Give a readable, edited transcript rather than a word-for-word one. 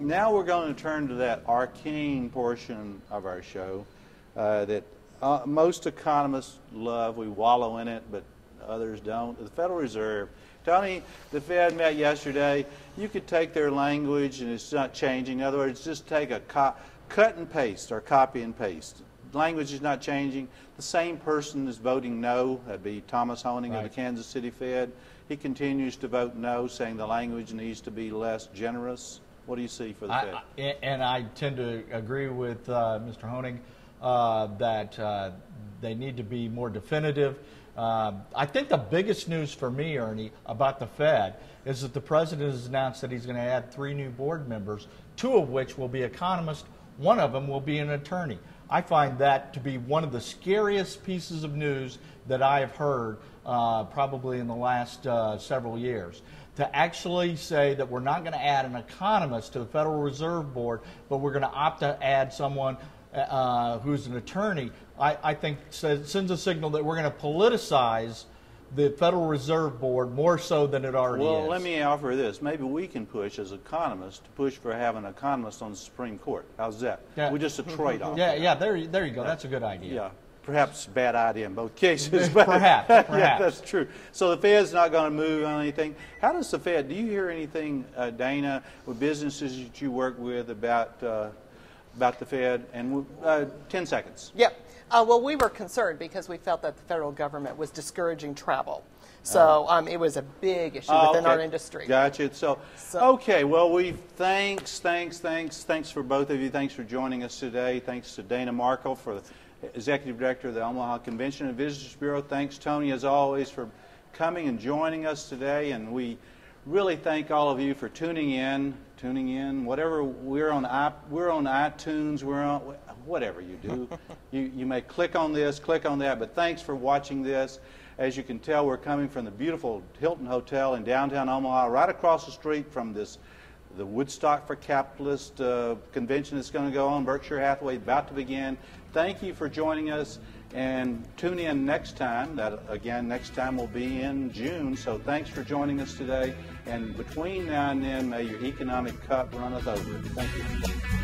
now we're going to turn to that arcane portion of our show that most economists love. We wallow in it, but others don't. The Federal Reserve. Tony, the Fed met yesterday. You could take their language, and it's not changing. In other words, just take a cut and paste or copy and paste. Language is not changing. The same person is voting no. That'd be Thomas Hoenig of the Kansas City Fed. He continues to vote no, saying the language needs to be less generous. What do you see for the Fed? And I tend to agree with Mr. Hoenig that they need to be more definitive. I think the biggest news for me, Ernie, about the Fed is that the president has announced that he's going to add 3 new board members, 2 of which will be economists, 1 of them will be an attorney. I find that to be one of the scariest pieces of news that I have heard probably in the last several years. To actually say that we're not going to add an economist to the Federal Reserve Board, but we're going to opt to add someone who's an attorney, I think sends a signal that we're going to politicize the Federal Reserve Board more so than it already is. Well, let me offer this. Maybe we can push as economists to push for having an economist on the Supreme Court. How's that? Yeah. We just a trade-off. Yeah, there you go. That's a good idea. Yeah, perhaps bad idea in both cases. But perhaps. Yeah, that's true. So the Fed's not going to move on anything. How does the Fed, do you hear anything, Dana, with businesses that you work with about the Fed? And 10 seconds. Yep. Well, we were concerned because we felt that the federal government was discouraging travel. So it was a big issue within our industry. Gotcha. So okay, well, thanks for both of you. Thanks for joining us today. Thanks to Dana Markle, for the Executive Director of the Omaha Convention and Visitors Bureau. Thanks, Tony, as always, for coming and joining us today. And we really thank all of you for tuning in. Whatever, we're on iTunes, we're on whatever you do. You may click on this, click on that, but thanks for watching this. As you can tell, we're coming from the beautiful Hilton Hotel in downtown Omaha, right across the street from the Woodstock for Capitalists convention that's going to go on. Berkshire Hathaway about to begin. Thank you for joining us, and tune in next time. Next time will be in June. So thanks for joining us today. And between now and then, may your economic cup runneth over. Thank you.